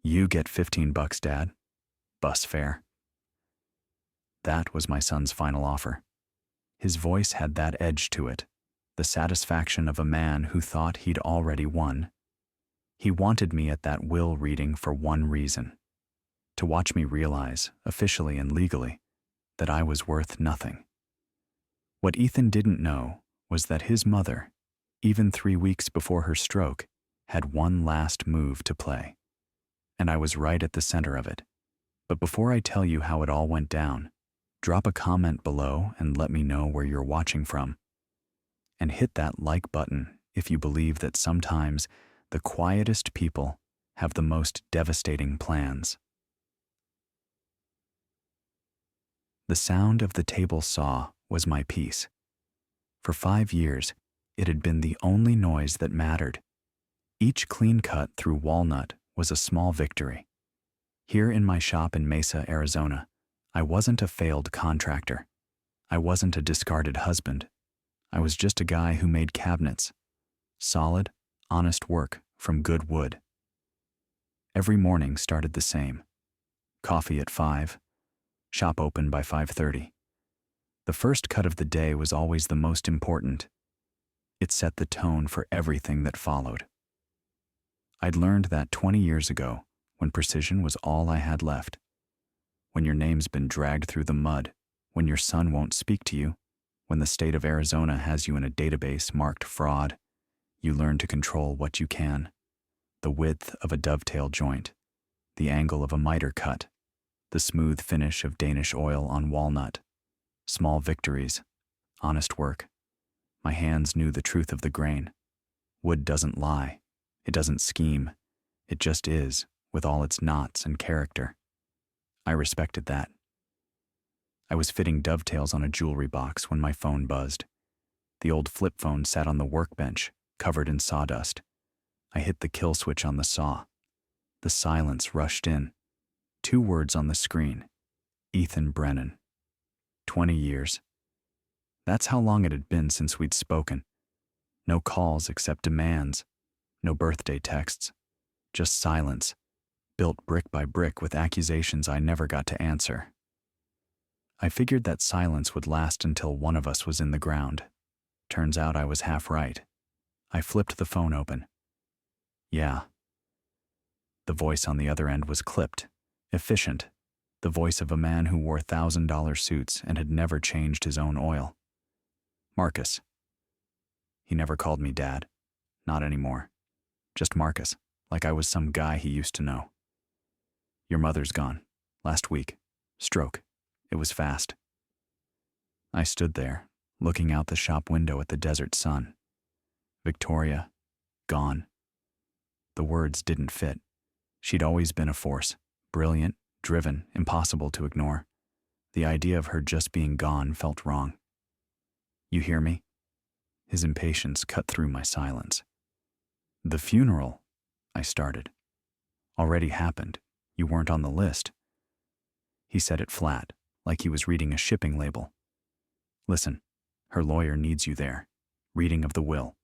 You get $15, Dad. Bus fare. That was my son's final offer. His voice had that edge to it, the satisfaction of a man who thought he'd already won. He wanted me at that will reading for one reason: to watch me realize, officially and legally, that I was worth nothing. What Ethan didn't know was that his mother, even 3 weeks before her stroke, had one last move to play. And I was right at the center of it. But before I tell you how it all went down, drop a comment below and let me know where you're watching from. And hit that like button if you believe that sometimes the quietest people have the most devastating plans. The sound of the table saw was my peace. For 5 years, it had been the only noise that mattered. Each clean cut through walnut was a small victory. Here in my shop in Mesa, Arizona, I wasn't a failed contractor. I wasn't a discarded husband. I was just a guy who made cabinets. Solid, honest work from good wood. Every morning started the same. Coffee at 5, shop open by 5:30. The first cut of the day was always the most important. It set the tone for everything that followed. I'd learned that 20 years ago, when precision was all I had left. When your name's been dragged through the mud, when your son won't speak to you, when the state of Arizona has you in a database marked fraud, you learn to control what you can. The width of a dovetail joint, the angle of a miter cut, the smooth finish of Danish oil on walnut. Small victories, honest work. My hands knew the truth of the grain. Wood doesn't lie. It doesn't scheme. It just is, with all its knots and character. I respected that. I was fitting dovetails on a jewelry box when my phone buzzed. The old flip phone sat on the workbench, covered in sawdust. I hit the kill switch on the saw. The silence rushed in. 2 words on the screen: Ethan Brennan. 20 years. That's how long it had been since we'd spoken. No calls except demands. No birthday texts. Just silence, built brick by brick with accusations I never got to answer. I figured that silence would last until one of us was in the ground. Turns out I was half right. I flipped the phone open. Yeah. The voice on the other end was clipped, efficient. The voice of a man who wore $1,000 suits and had never changed his own oil. Marcus. He never called me Dad. Not anymore. Just Marcus, like I was some guy he used to know. Your mother's gone. Last week. Stroke. It was fast. I stood there, looking out the shop window at the desert sun. Victoria. Gone. The words didn't fit. She'd always been a force. Brilliant, driven, impossible to ignore. The idea of her just being gone felt wrong. You hear me? His impatience cut through my silence. The funeral, I started. Already happened. You weren't on the list. He said it flat, like he was reading a shipping label. Listen, her lawyer needs you there. Reading of the will.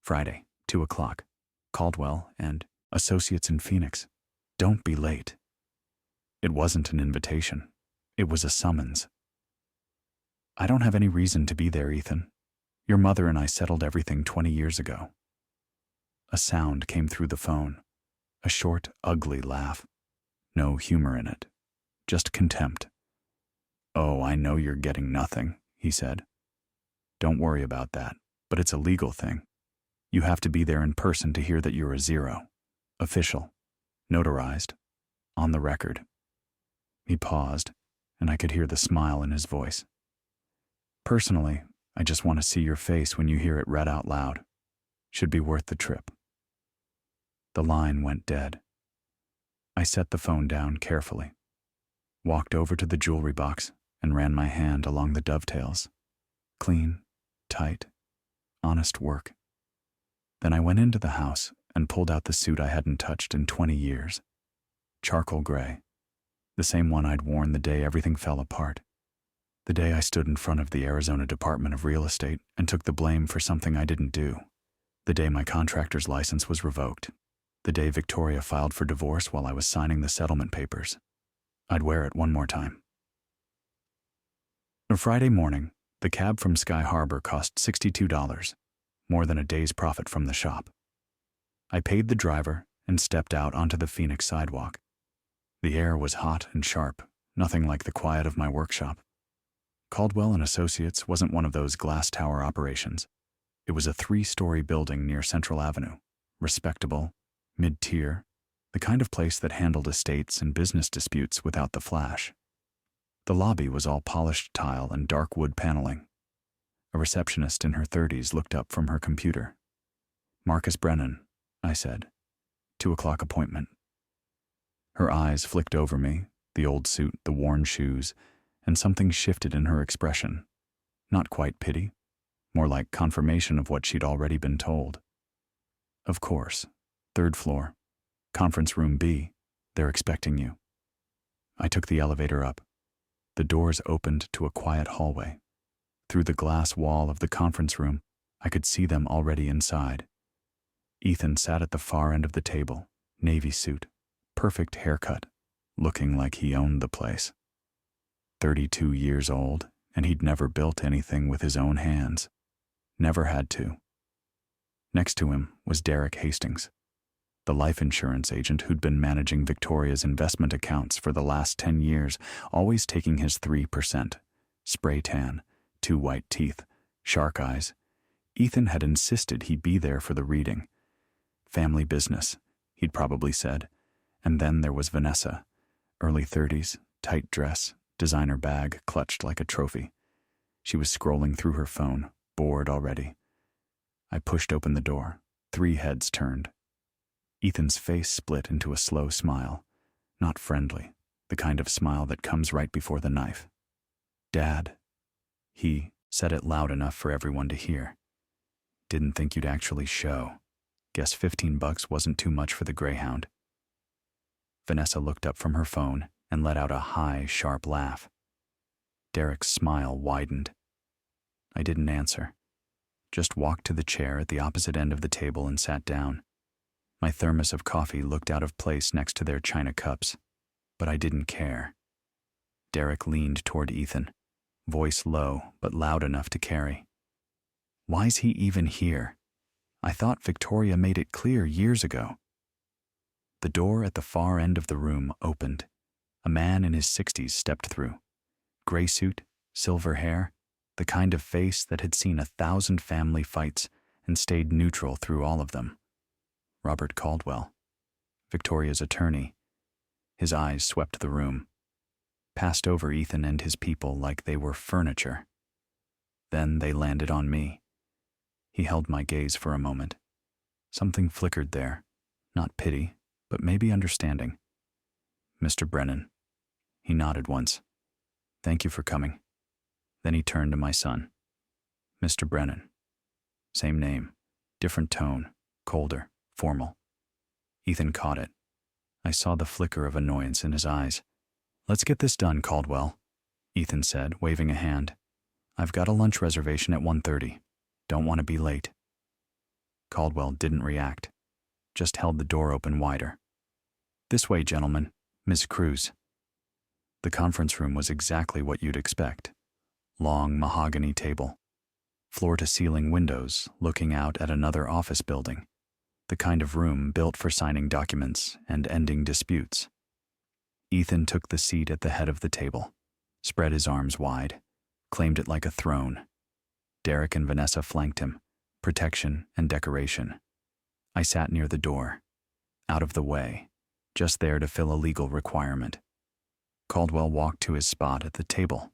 Friday, 2 o'clock. Caldwell and Associates in Phoenix. Don't be late. It wasn't an invitation. It was a summons. I don't have any reason to be there, Ethan. Your mother and I settled everything 20 years ago. A sound came through the phone. A short, ugly laugh. No humor in it. Just contempt. Oh, I know you're getting nothing, he said. Don't worry about that, but it's a legal thing. You have to be there in person to hear that you're a zero. Official. Notarized. On the record. He paused, and I could hear the smile in his voice. Personally, I just want to see your face when you hear it read out loud. Should be worth the trip. The line went dead. I set the phone down carefully, walked over to the jewelry box, and ran my hand along the dovetails. Clean, tight, honest work. Then I went into the house and pulled out the suit I hadn't touched in 20 years. Charcoal gray. The same one I'd worn the day everything fell apart. The day I stood in front of the Arizona Department of Real Estate and took the blame for something I didn't do. The day my contractor's license was revoked. The The day Victoria filed for divorce while I was signing the settlement papers. I'd wear it one more time. On Friday morning, the cab from Sky Harbor cost $62, more than a day's profit from the shop. I paid the driver and stepped out onto the Phoenix sidewalk. The air was hot and sharp, nothing like the quiet of my workshop. Caldwell & Associates wasn't one of those glass tower operations. It was a 3-story building near Central Avenue, respectable, mid-tier, the kind of place that handled estates and business disputes without the flash. The lobby was all polished tile and dark wood paneling. A receptionist in her 30s looked up from her computer. "Marcus Brennan," I said. 2 o'clock appointment. Her eyes flicked over me, the old suit, the worn shoes, and something shifted in her expression. Not quite pity, more like confirmation of what she'd already been told. "Of course. 3rd floor. Conference room B. They're expecting you." I took the elevator up. The doors opened to a quiet hallway. Through the glass wall of the conference room, I could see them already inside. Ethan sat at the far end of the table, navy suit, perfect haircut, looking like he owned the place. 32 years old, and he'd never built anything with his own hands. Never had to. Next to him was Derek Hastings, the life insurance agent who'd been managing Victoria's investment accounts for the last 10 years, always taking his 3%. Spray tan, 2 white teeth, shark eyes. Ethan had insisted he be there for the reading. Family business, he'd probably said. And then there was Vanessa, early 30s, tight dress, designer bag clutched like a trophy. She was scrolling through her phone, bored already. I pushed open the door. 3 heads turned. Ethan's face split into a slow smile, not friendly, the kind of smile that comes right before the knife. "Dad," he said it loud enough for everyone to hear. "Didn't think you'd actually show. Guess $15 wasn't too much for the Greyhound." Vanessa looked up from her phone and let out a high, sharp laugh. Derek's smile widened. I didn't answer. Just walked to the chair at the opposite end of the table and sat down. My thermos of coffee looked out of place next to their china cups, but I didn't care. Derek leaned toward Ethan, voice low but loud enough to carry. "Why's he even here? I thought Victoria made it clear years ago." The door at the far end of the room opened. A man in his 60s stepped through. Gray suit, silver hair, the kind of face that had seen 1,000 family fights and stayed neutral through all of them. Robert Caldwell, Victoria's attorney. His eyes swept the room, passed over Ethan and his people like they were furniture. Then they landed on me. He held my gaze for a moment. Something flickered there, not pity, but maybe understanding. "Mr. Brennan." He nodded once. "Thank you for coming." Then he turned to my son. "Mr. Brennan." Same name, different tone, colder, formal. Ethan caught it. I saw the flicker of annoyance in his eyes. "Let's get this done, Caldwell," Ethan said, waving a hand. "I've got a lunch reservation at 1:30. Don't want to be late." Caldwell didn't react, just held the door open wider. "This way, gentlemen. Miss Cruz." The conference room was exactly what you'd expect. Long mahogany table, floor-to-ceiling windows looking out at another office building, the kind of room built for signing documents and ending disputes. Ethan took the seat at the head of the table, spread his arms wide, claimed it like a throne. Derek and Vanessa flanked him, protection and decoration. I sat near the door, out of the way, just there to fill a legal requirement. Caldwell walked to his spot at the table,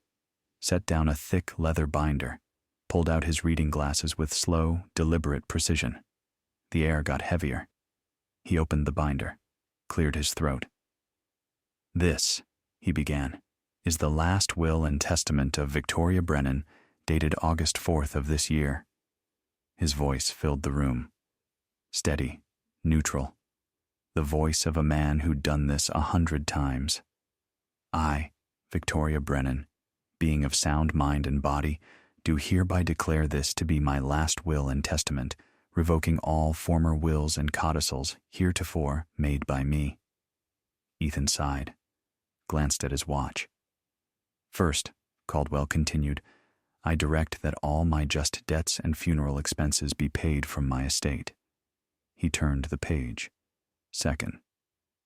set down a thick leather binder, pulled out his reading glasses with slow, deliberate precision. The air got heavier. He opened the binder, cleared his throat. "This," he began, "is the last will and testament of Victoria Brennan, dated August 4th of this year." His voice filled the room. Steady, neutral. The voice of a man who'd done this 100 times. "I, Victoria Brennan, being of sound mind and body, do hereby declare this to be my last will and testament, revoking all former wills and codicils heretofore made by me. Ethan sighed, glanced at his watch. First, Caldwell continued, I direct that all my just debts and funeral expenses be paid from my estate. He turned the page. Second,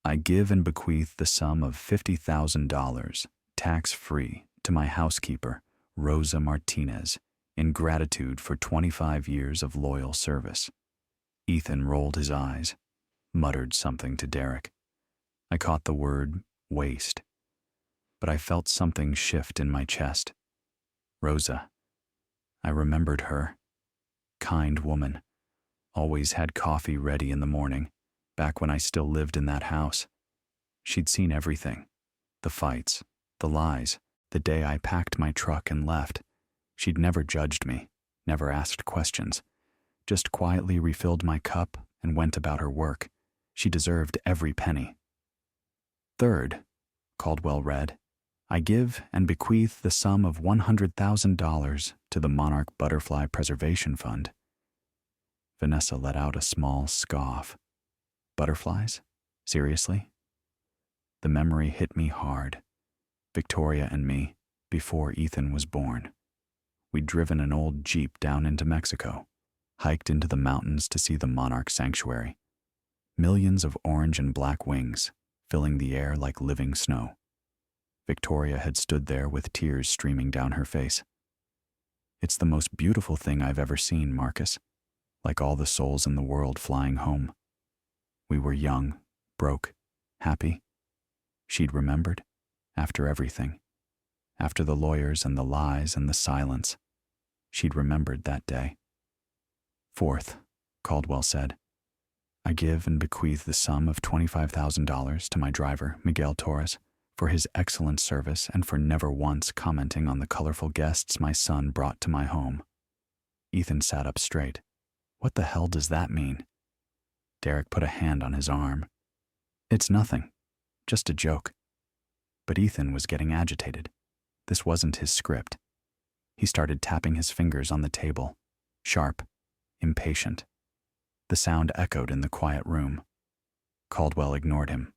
I give and bequeath the sum of $50,000, tax-free, to my housekeeper, Rosa Martinez, in gratitude for 25 years of loyal service. Ethan rolled his eyes, muttered something to Derek. I caught the word waste, but I felt something shift in my chest. Rosa. I remembered her. Kind woman. Always had coffee ready in the morning, back when I still lived in that house. She'd seen everything. The fights, the lies, the day I packed my truck and left. She'd never judged me, never asked questions, just quietly refilled my cup and went about her work. She deserved every penny. Third, Caldwell read, I give and bequeath the sum of $100,000 to the Monarch Butterfly Preservation Fund. Vanessa let out a small scoff. Butterflies? Seriously? The memory hit me hard. Victoria and me, before Ethan was born. We'd driven an old Jeep down into Mexico, hiked into the mountains to see the Monarch Sanctuary. Millions of orange and black wings, filling the air like living snow. Victoria had stood there with tears streaming down her face. It's the most beautiful thing I've ever seen, Marcus, like all the souls in the world flying home. We were young, broke, happy. She'd remembered, after everything. After the lawyers and the lies and the silence, she'd remembered that day. Fourth, Caldwell said, I give and bequeath the sum of $25,000 to my driver, Miguel Torres, for his excellent service and for never once commenting on the colorful guests my son brought to my home. Ethan sat up straight. What the hell does that mean? Derek put a hand on his arm. It's nothing, just a joke. But Ethan was getting agitated. This wasn't his script. He started tapping his fingers on the table, sharp, impatient. The sound echoed in the quiet room. Caldwell ignored him.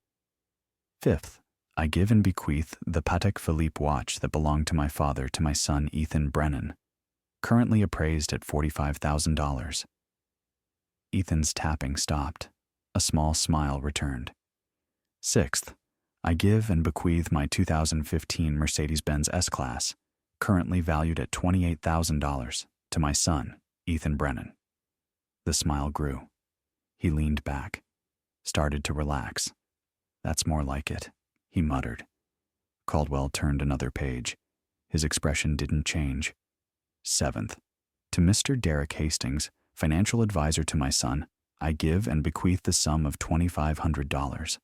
Fifth, I give and bequeath the Patek Philippe watch that belonged to my father to my son Ethan Brennan, currently appraised at $45,000. Ethan's tapping stopped. A small smile returned. Sixth, I give and bequeath my 2015 Mercedes-Benz S-Class, currently valued at $28,000, to my son, Ethan Brennan. The smile grew. He leaned back, started to relax. That's more like it, he muttered. Caldwell turned another page. His expression didn't change. Seventh, to Mr. Derek Hastings, financial advisor to my son, I give and bequeath the sum of $2,500.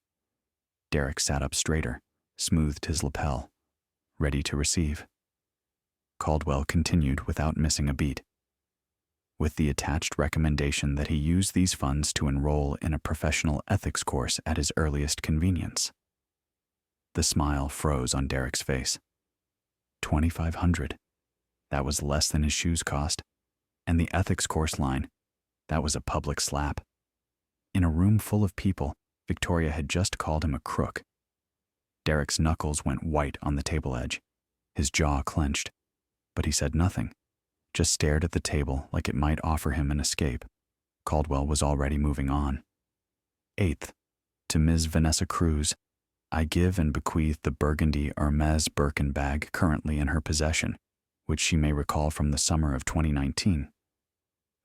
Derek sat up straighter, smoothed his lapel, ready to receive. Caldwell continued without missing a beat, with the attached recommendation that he use these funds to enroll in a professional ethics course at his earliest convenience. The smile froze on Derek's face. $2,500. That was less than his shoes cost. And the ethics course line, that was a public slap. In a room full of people, Victoria had just called him a crook. Derek's knuckles went white on the table edge. His jaw clenched, but he said nothing, just stared at the table like it might offer him an escape. Caldwell was already moving on. Eighth, to Ms. Vanessa Cruz, I give and bequeath the burgundy Hermes Birkin bag currently in her possession, which she may recall from the summer of 2019.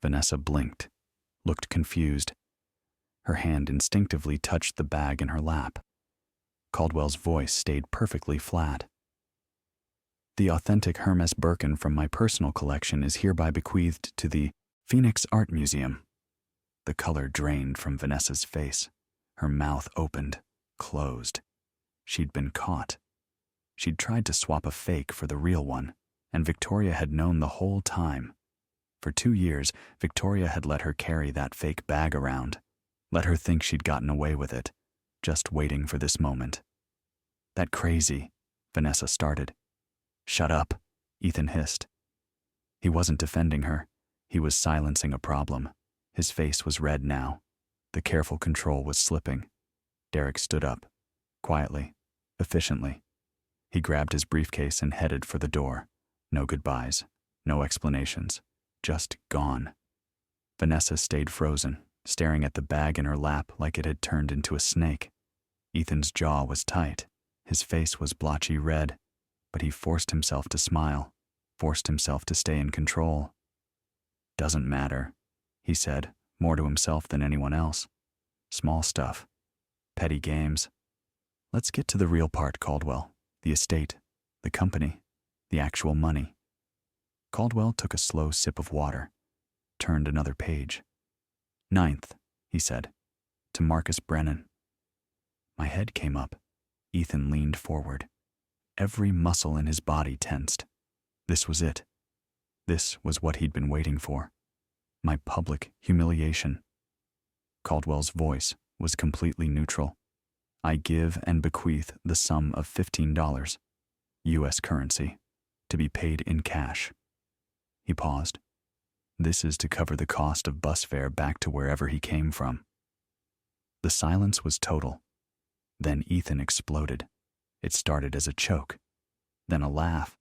Vanessa blinked, looked confused. Her hand instinctively touched the bag in her lap. Caldwell's voice stayed perfectly flat. The authentic Hermes Birkin from my personal collection is hereby bequeathed to the Phoenix Art Museum. The color drained from Vanessa's face. Her mouth opened, closed. She'd been caught. She'd tried to swap a fake for the real one, and Victoria had known the whole time. For 2 years, Victoria had let her carry that fake bag around, let her think she'd gotten away with it, just waiting for this moment. That crazy, Vanessa started. Shut up, Ethan hissed. He wasn't defending her. He was silencing a problem. His face was red now. The careful control was slipping. Derek stood up, quietly, efficiently. He grabbed his briefcase and headed for the door. No goodbyes, no explanations, just gone. Vanessa stayed frozen, staring at the bag in her lap like it had turned into a snake. Ethan's jaw was tight. His face was blotchy red, but he forced himself to smile, forced himself to stay in control. "Doesn't matter," he said, more to himself than anyone else. "Small stuff. Petty games. Let's get to the real part, Caldwell. The estate, the company, the actual money." Caldwell took a slow sip of water, turned another page. "9th," he said, "to Marcus Brennan." My head came up. Ethan leaned forward. Every muscle in his body tensed. This was it. This was what he'd been waiting for. My public humiliation. Caldwell's voice was completely neutral. "I give and bequeath the sum of $15, U.S. currency, to be paid in cash." He paused. "This is to cover the cost of bus fare back to wherever he came from." The silence was total. Then Ethan exploded. It started as a choke, then a laugh.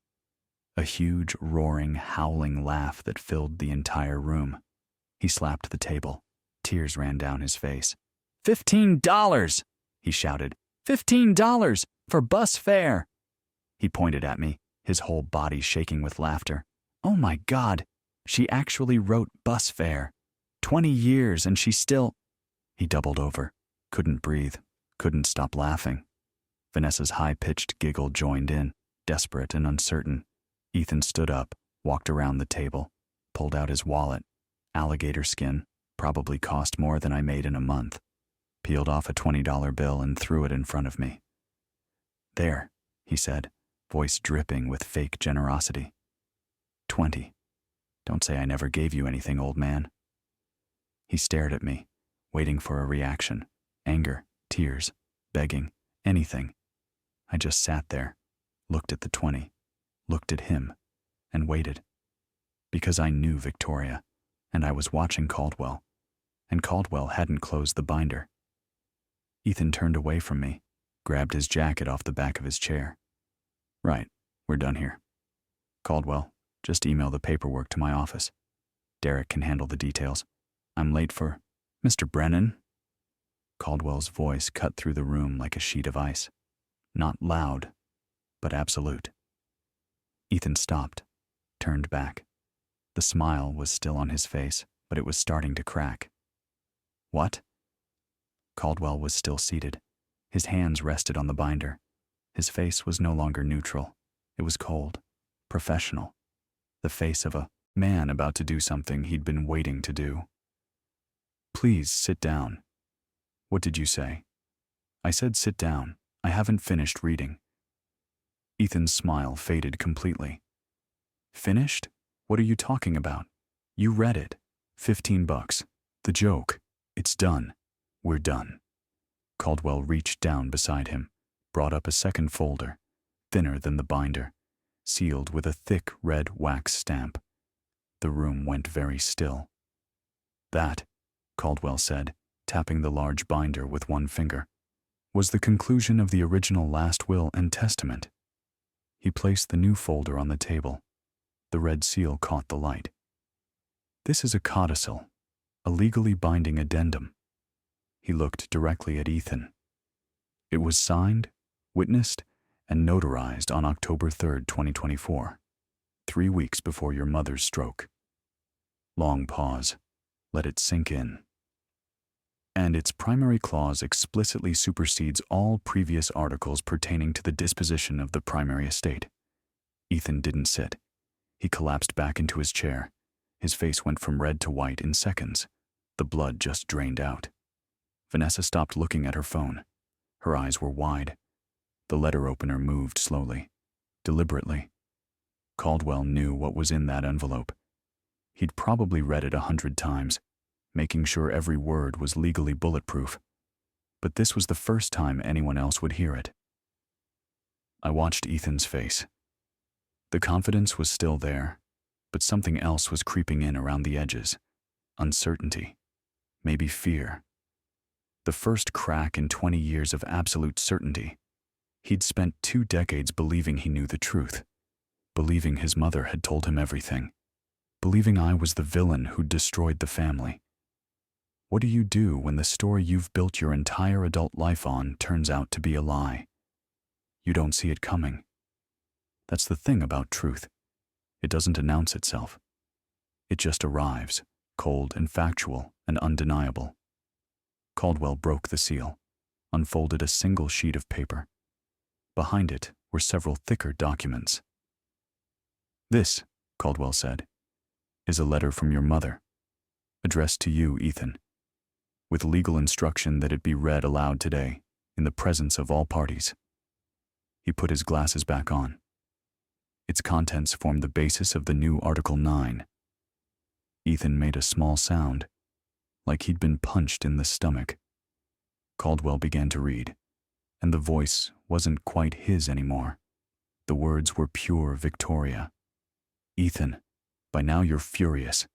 A huge, roaring, howling laugh that filled the entire room. He slapped the table. Tears ran down his face. $15! He shouted. $15 for bus fare! He pointed at me, his whole body shaking with laughter. "Oh my God, she actually wrote bus fare. 20 years and she still—" He doubled over, couldn't breathe, couldn't stop laughing. Vanessa's high-pitched giggle joined in, desperate and uncertain. Ethan stood up, walked around the table, pulled out his wallet. Alligator skin, probably cost more than I made in a month. Peeled off a $20 bill and threw it in front of me. "There," he said, voice dripping with fake generosity. 20. Don't say I never gave you anything, old man." He stared at me, waiting for a reaction. Anger, tears, begging, anything. I just sat there, looked at the 20, looked at him, and waited. Because I knew Victoria, and I was watching Caldwell, and Caldwell hadn't closed the binder. Ethan turned away from me, grabbed his jacket off the back of his chair. "Right, we're done here. Caldwell, just email the paperwork to my office. Derek can handle the details. I'm late for Mr. Brennan." Caldwell's voice cut through the room like a sheet of ice. Not loud, but absolute. Ethan stopped, turned back. The smile was still on his face, but it was starting to crack. "What?" Caldwell was still seated. His hands rested on the binder. His face was no longer neutral. It was cold, professional. The face of a man about to do something he'd been waiting to do. "Please sit down." "What did you say?" "I said sit down. I haven't finished reading." Ethan's smile faded completely. "Finished? What are you talking about? You read it. $15. The joke. It's done. We're done." Caldwell reached down beside him, brought up a second folder, thinner than the binder, sealed with a thick red wax stamp. The room went very still. "That," Caldwell said, tapping the large binder with one finger, "was the conclusion of the original last will and testament." He placed the new folder on the table. The red seal caught the light. "This is a codicil, a legally binding addendum." He looked directly at Ethan. "It was signed, witnessed, and notarized on October 3rd, 2024, 3 weeks before your mother's stroke." Long pause. Let it sink in. "And its primary clause explicitly supersedes all previous articles pertaining to the disposition of the primary estate." Ethan didn't sit. He collapsed back into his chair. His face went from red to white in seconds. The blood just drained out. Vanessa stopped looking at her phone. Her eyes were wide. The letter opener moved slowly, deliberately. Caldwell knew what was in that envelope. He'd probably read it 100 times, making sure every word was legally bulletproof. But this was the first time anyone else would hear it. I watched Ethan's face. The confidence was still there, but something else was creeping in around the edges. Uncertainty, maybe fear. The first crack in 20 years of absolute certainty. He'd spent 2 decades believing he knew the truth, believing his mother had told him everything, believing I was the villain who'd destroyed the family. What do you do when the story you've built your entire adult life on turns out to be a lie? You don't see it coming. That's the thing about truth. It doesn't announce itself. It just arrives, cold and factual and undeniable. Caldwell broke the seal, unfolded a single sheet of paper. Behind it were several thicker documents. "This," Caldwell said, "is a letter from your mother, addressed to you, Ethan, with legal instruction that it be read aloud today, in the presence of all parties." He put his glasses back on. Its contents formed the basis of the new Article 9. Ethan made a small sound, like he'd been punched in the stomach. Caldwell began to read, and the voice wasn't quite his anymore. The words were pure Victoria. "Ethan, by now you're furious.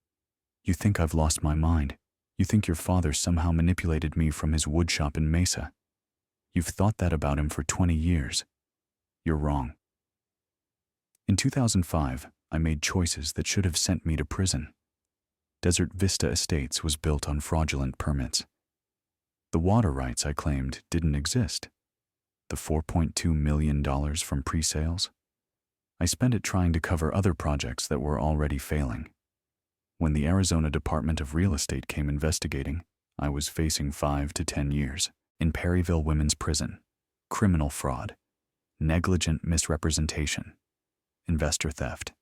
You think I've lost my mind. You think your father somehow manipulated me from his woodshop in Mesa. You've thought that about him for 20 years. You're wrong. In 2005, I made choices that should have sent me to prison. Desert Vista Estates was built on fraudulent permits. The water rights I claimed didn't exist. The $4.2 million from pre-sales? I spent it trying to cover other projects that were already failing. When the Arizona Department of Real Estate came investigating, I was facing 5 to 10 years in Perryville Women's Prison, criminal fraud, negligent misrepresentation, investor theft.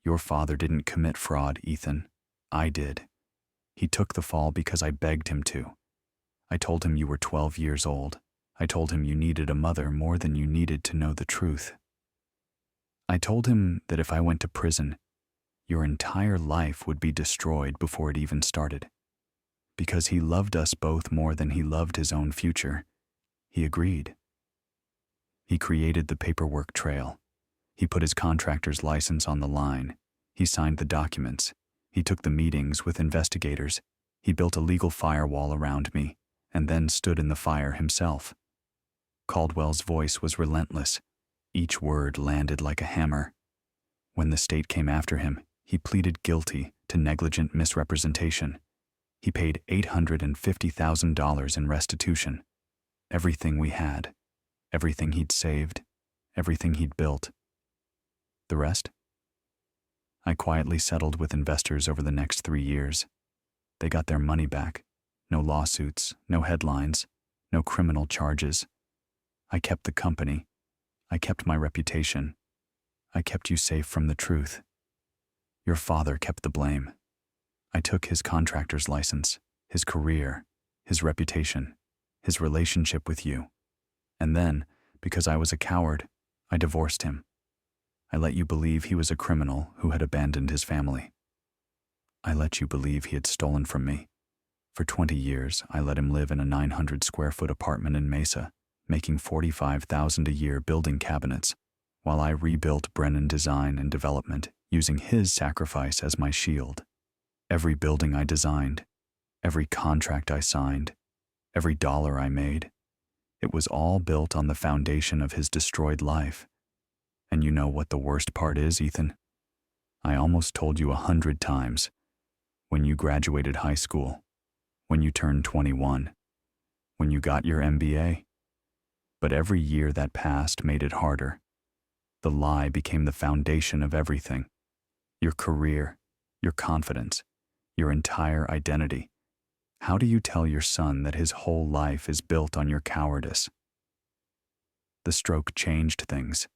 Your father didn't commit fraud, Ethan. I did. He took the fall because I begged him to. I told him you were 12 years old. I told him you needed a mother more than you needed to know the truth. I told him that if I went to prison, your entire life would be destroyed before it even started. Because he loved us both more than he loved his own future, he agreed. He created the paperwork trail. He put his contractor's license on the line. He signed the documents. He took the meetings with investigators. He built a legal firewall around me, and then stood in the fire himself. Caldwell's voice was relentless. Each word landed like a hammer. When the state came after him, he pleaded guilty to negligent misrepresentation. He paid $850,000 in restitution. Everything we had, everything he'd saved, everything he'd built. The rest? I quietly settled with investors over the next 3 years. They got their money back. No lawsuits, no headlines, no criminal charges. I kept the company. I kept my reputation. I kept you safe from the truth. Your father kept the blame. I took his contractor's license, his career, his reputation, his relationship with you. And then, because I was a coward, I divorced him. I let you believe he was a criminal who had abandoned his family. I let you believe he had stolen from me. For 20 years, I let him live in a 900-square-foot apartment in Mesa, making $45,000 a year building cabinets, while I rebuilt Brennan Design and Development using his sacrifice as my shield. Every building I designed, every contract I signed, every dollar I made, it was all built on the foundation of his destroyed life. And you know what the worst part is, Ethan? I almost told you 100 times. When you graduated high school, when you turned 21, when you got your MBA. But every year that passed made it harder. The lie became the foundation of everything. Your career, your confidence, your entire identity. How do you tell your son that his whole life is built on your cowardice? The stroke changed things.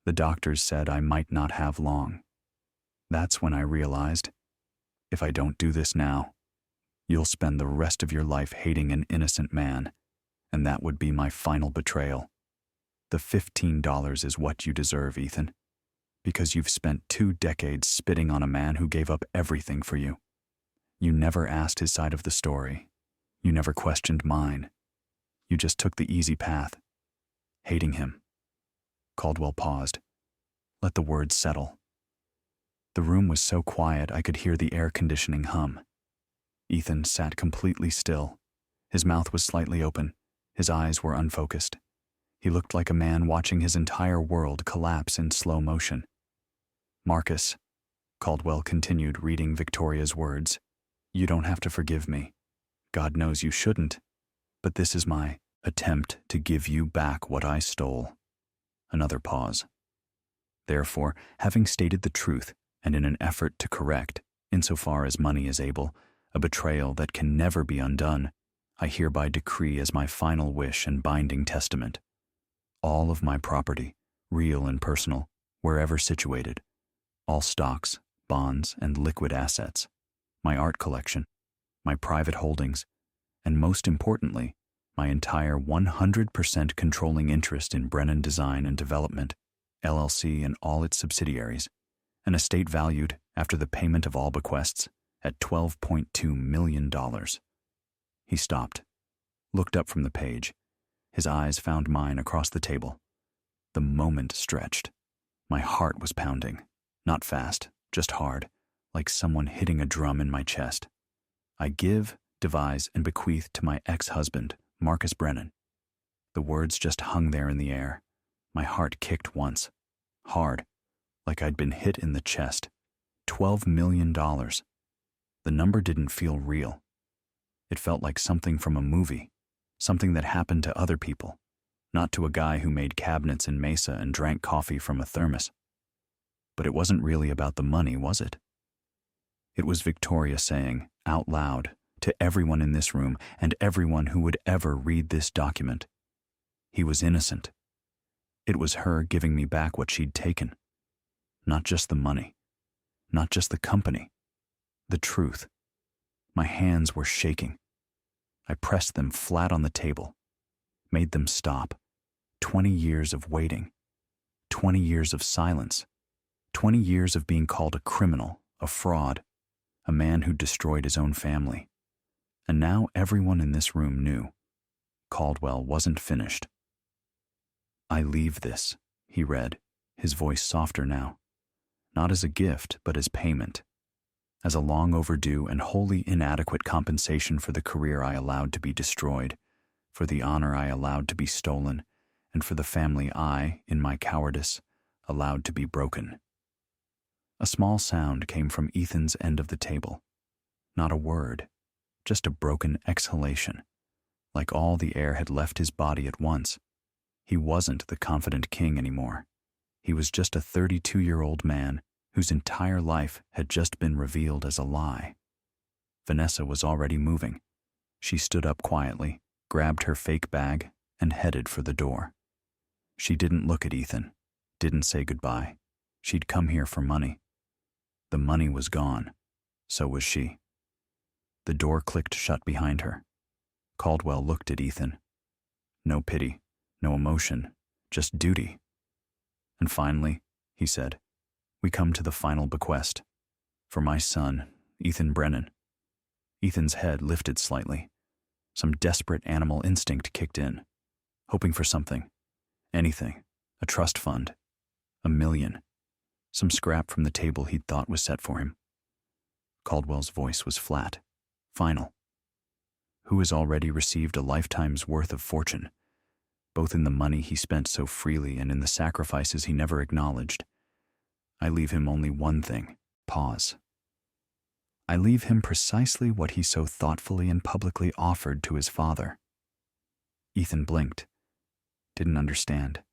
The doctors said I might not have long. That's when I realized, if I don't do this now, you'll spend the rest of your life hating an innocent man, and that would be my final betrayal. The $15 is what you deserve, Ethan, because you've spent 2 decades spitting on a man who gave up everything for you. You never asked his side of the story. You never questioned mine. You just took the easy path, hating him. Caldwell paused. Let the words settle. The room was so quiet I could hear the air conditioning hum. Ethan sat completely still. His mouth was slightly open. His eyes were unfocused. He looked like a man watching his entire world collapse in slow motion. "Marcus," Caldwell continued, reading Victoria's words, "you don't have to forgive me. God knows you shouldn't. But this is my attempt to give you back what I stole." Another pause. "Therefore, having stated the truth, and in an effort to correct, insofar as money is able, a betrayal that can never be undone, I hereby decree as my final wish and binding testament, all of my property, real and personal, wherever situated, all stocks, bonds, and liquid assets, my art collection, my private holdings, and most importantly, my entire 100% controlling interest in Brennan Design and Development, LLC and all its subsidiaries, an estate valued, after the payment of all bequests, at $12.2 million. He stopped, looked up from the page. His eyes found mine across the table. The moment stretched. My heart was pounding, not fast, just hard, like someone hitting a drum in my chest. "I give, devise, and bequeath to my ex-husband, Marcus Brennan." The words just hung there in the air. My heart kicked once, hard, like I'd been hit in the chest. $12 million. The number didn't feel real. It felt like something from a movie, something that happened to other people, not to a guy who made cabinets in Mesa and drank coffee from a thermos. But it wasn't really about the money, was it? It was Victoria saying, out loud, to everyone in this room and everyone who would ever read this document, he was innocent. It was her giving me back what she'd taken. Not just the money, not just the company, the truth. My hands were shaking. I pressed them flat on the table, made them stop. 20 years of waiting, 20 years of silence, 20 years of being called a criminal, a fraud, a man who destroyed his own family. And now everyone in this room knew. Caldwell wasn't finished. "I leave this," he read, his voice softer now, "not as a gift, but as payment, as a long overdue and wholly inadequate compensation for the career I allowed to be destroyed, for the honor I allowed to be stolen, and for the family I, in my cowardice, allowed to be broken." A small sound came from Ethan's end of the table. Not a word, just a broken exhalation, like all the air had left his body at once. He wasn't the confident king anymore. He was just a 32-year-old man whose entire life had just been revealed as a lie. Vanessa was already moving. She stood up quietly, grabbed her fake bag, and headed for the door. She didn't look at Ethan, didn't say goodbye. She'd come here for money. The money was gone. So was she. The door clicked shut behind her. Caldwell looked at Ethan. No pity, no emotion, just duty. "And finally," he said, "we come to the final bequest. For my son, Ethan Brennan." Ethan's head lifted slightly. Some desperate animal instinct kicked in, hoping for something, anything, a trust fund, $1 million, some scrap from the table he'd thought was set for him. Caldwell's voice was flat, final. "Who has already received a lifetime's worth of fortune, both in the money he spent so freely and in the sacrifices he never acknowledged. I leave him only one thing." Pause. "I leave him precisely what he so thoughtfully and publicly offered to his father." Ethan blinked. Didn't understand.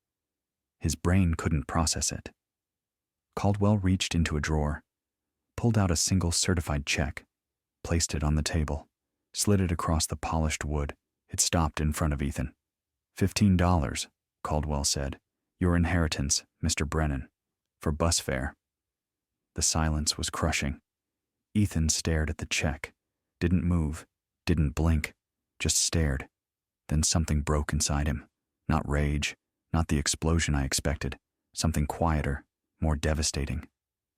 His brain couldn't process it. Caldwell reached into a drawer, pulled out a single certified check, placed it on the table, slid it across the polished wood. It stopped in front of Ethan. $15, Caldwell said. "Your inheritance, Mr. Brennan, for bus fare." The silence was crushing. Ethan stared at the check, didn't move, didn't blink, just stared. Then something broke inside him. Not rage, not the explosion I expected, something quieter, more devastating.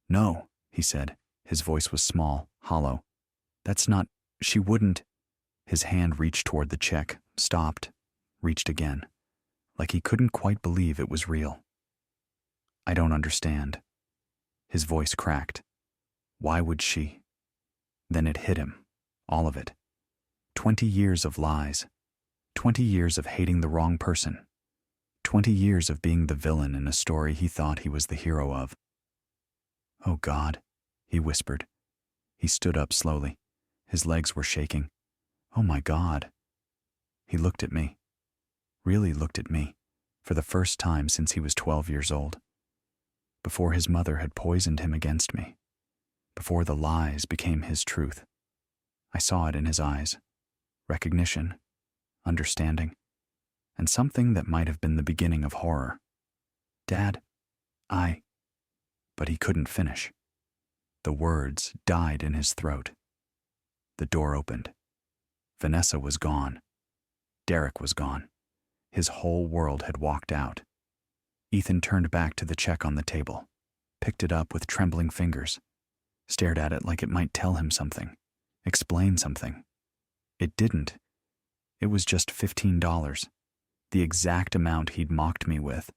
"No," he said. His voice was small, hollow. "That's not, she wouldn't." His hand reached toward the check, stopped, reached again, like he couldn't quite believe it was real. "I don't understand." His voice cracked. "Why would she?" Then it hit him, All of it. 20 years of lies. 20 years of hating the wrong person. 20 years of being the villain in a story he thought he was the hero of. "Oh God," he whispered. He stood up slowly. His legs were shaking. "Oh my God." He looked at me. Really looked at me, for the first time since he was 12 years old. Before his mother had poisoned him against me. Before the lies became his truth. I saw it in his eyes. Recognition, understanding, and something that might have been the beginning of horror. "Dad, But he couldn't finish. The words died in his throat. The door opened. Vanessa was gone. Derek was gone. His whole world had walked out. Ethan turned back to the check on the table, picked it up with trembling fingers, stared at it like it might tell him something, explain something. It didn't. It was just $15, the exact amount he'd mocked me with,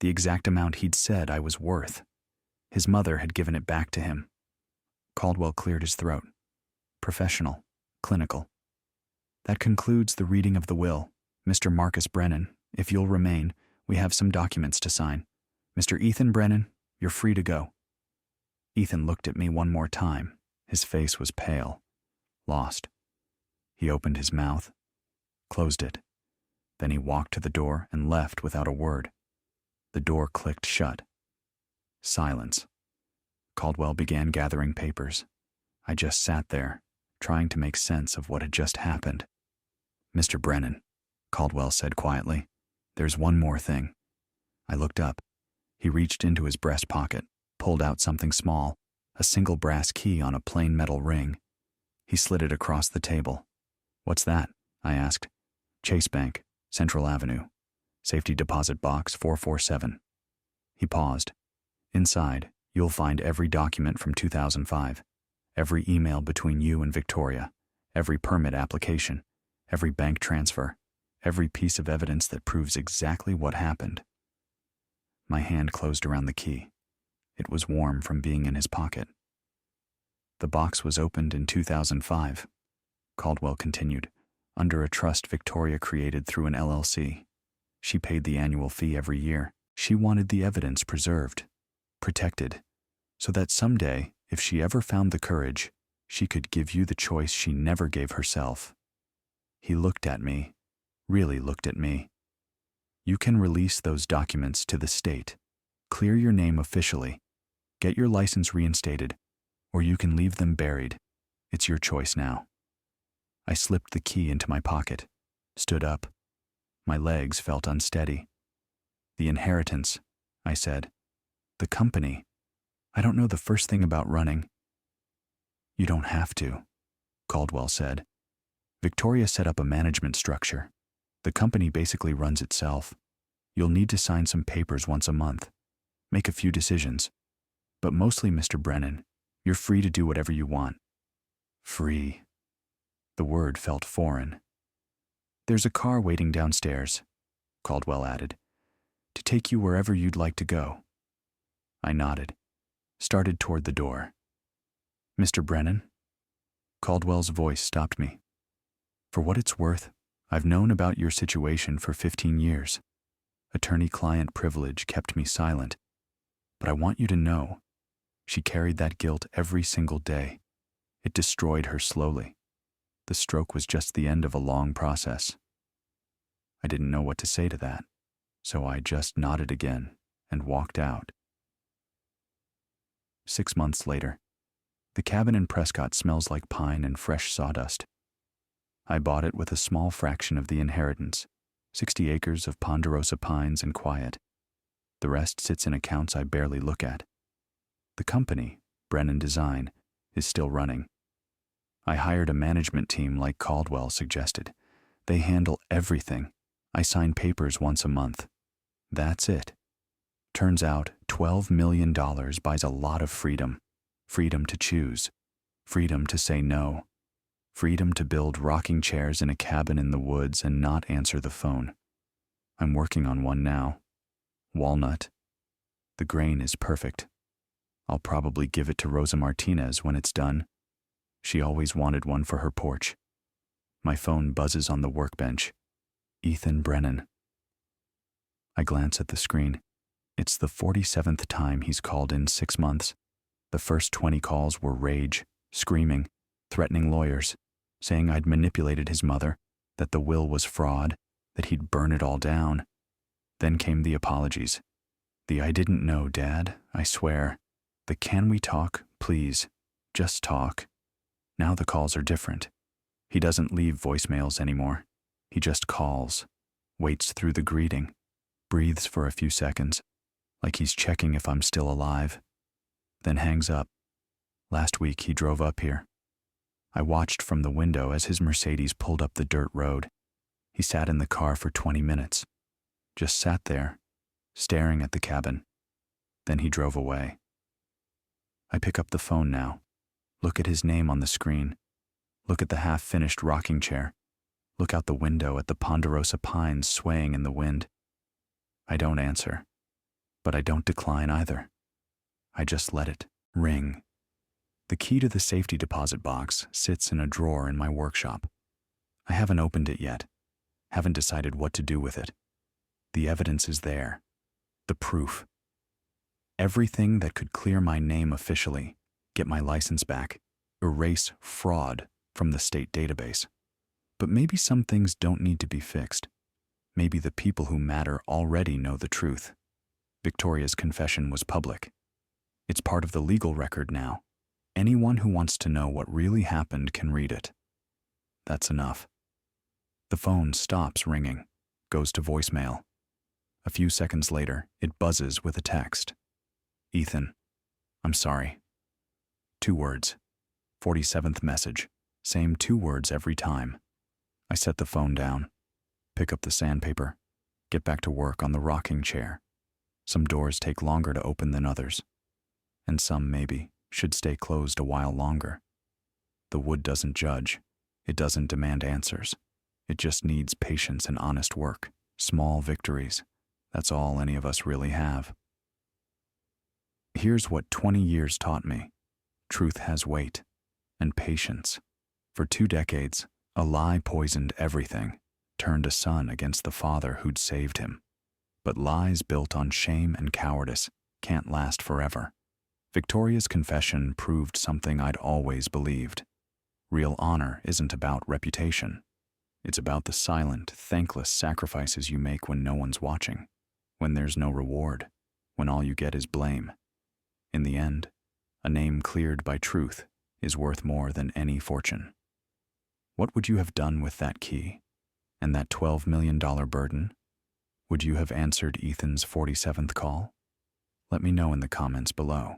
the exact amount he'd said I was worth. His mother had given it back to him. Caldwell cleared his throat. Professional, clinical. "That concludes the reading of the will. Mr. Marcus Brennan, if you'll remain, we have some documents to sign. Mr. Ethan Brennan, you're free to go." Ethan looked at me one more time. His face was pale, lost. He opened his mouth, closed it. Then he walked to the door and left without a word. The door clicked shut. Silence. Caldwell began gathering papers. I just sat there, trying to make sense of what had just happened. "Mr. Brennan," Caldwell said quietly, "there's one more thing." I looked up. He reached into his breast pocket, pulled out something small, a single brass key on a plain metal ring. He slid it across the table. "What's that?" I asked. "Chase Bank, Central Avenue. Safety deposit box 447. He paused. "Inside, you'll find every document from 2005, every email between you and Victoria, every permit application, every bank transfer, every piece of evidence that proves exactly what happened." My hand closed around the key. It was warm from being in his pocket. "The box was opened in 2005, Caldwell continued, "under a trust Victoria created through an LLC. She paid the annual fee every year. She wanted the evidence preserved, protected, so that someday, if she ever found the courage, she could give you the choice she never gave herself." He looked at me, really looked at me. "You can release those documents to the state, clear your name officially, get your license reinstated, or you can leave them buried. It's your choice now." I slipped the key into my pocket, stood up. My legs felt unsteady. "The inheritance," I said. "The company. I don't know the first thing about running." "You don't have to," Caldwell said. "Victoria set up a management structure. The company basically runs itself. You'll need to sign some papers once a month, make a few decisions. But mostly, Mr. Brennan, you're free to do whatever you want." Free. The word felt foreign. "There's a car waiting downstairs," Caldwell added, "to take you wherever you'd like to go." I nodded, started toward the door. "Mr. Brennan?" Caldwell's voice stopped me. "For what it's worth, I've known about your situation for 15 years. Attorney-client privilege kept me silent. But I want you to know, she carried that guilt every single day. It destroyed her slowly. The stroke was just the end of a long process." I didn't know what to say to that, so I just nodded again and walked out. 6 months later, the cabin in Prescott smells like pine and fresh sawdust. I bought it with a small fraction of the inheritance, 60 acres of ponderosa pines and quiet. The rest sits in accounts I barely look at. The company, Brennan Design, is still running. I hired a management team like Caldwell suggested. They handle everything. I sign papers once a month. That's it. Turns out $12 million buys a lot of freedom. Freedom to choose. Freedom to say no. Freedom to build rocking chairs in a cabin in the woods and not answer the phone. I'm working on one now. Walnut. The grain is perfect. I'll probably give it to Rosa Martinez when it's done. She always wanted one for her porch. My phone buzzes on the workbench. Ethan Brennan. I glance at the screen. It's the 47th time he's called in 6 months. The first 20 calls were rage, screaming, threatening lawyers, saying I'd manipulated his mother, that the will was fraud, that he'd burn it all down. Then came the apologies. The I didn't know, Dad, I swear. The can we talk, please? Just talk. Now the calls are different. He doesn't leave voicemails anymore. He just calls, waits through the greeting, breathes for a few seconds, like he's checking if I'm still alive, then hangs up. Last week he drove up here. I watched from the window as his Mercedes pulled up the dirt road. He sat in the car for 20 minutes, just sat there, staring at the cabin. Then he drove away. I pick up the phone now, look at his name on the screen, look at the half-finished rocking chair, look out the window at the ponderosa pines swaying in the wind. I don't answer, but I don't decline either. I just let it ring. The key to the safety deposit box sits in a drawer in my workshop. I haven't opened it yet, haven't decided what to do with it. The evidence is there, the proof. Everything that could clear my name officially, get my license back, erase fraud from the state database. But maybe some things don't need to be fixed. Maybe the people who matter already know the truth. Victoria's confession was public. It's part of the legal record now. Anyone who wants to know what really happened can read it. That's enough. The phone stops ringing, goes to voicemail. A few seconds later, it buzzes with a text. Ethan, I'm sorry. 2 words. 47th message. Same 2 words every time. I set the phone down, pick up the sandpaper, get back to work on the rocking chair. Some doors take longer to open than others, and some, maybe, should stay closed a while longer. The wood doesn't judge. It doesn't demand answers. It just needs patience and honest work. Small victories. That's all any of us really have. Here's what 20 years taught me. Truth has weight and patience. For 2 decades, a lie poisoned everything, turned a son against the father who'd saved him. But lies built on shame and cowardice can't last forever. Victoria's confession proved something I'd always believed. Real honor isn't about reputation. It's about the silent, thankless sacrifices you make when no one's watching, when there's no reward, when all you get is blame. In the end, a name cleared by truth is worth more than any fortune. What would you have done with that key and that $12 million burden? Would you have answered Ethan's 47th call? Let me know in the comments below.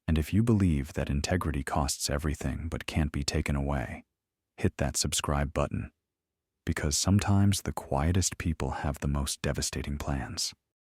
And if you believe that integrity costs everything but can't be taken away, hit that subscribe button, because sometimes the quietest people have the most devastating plans.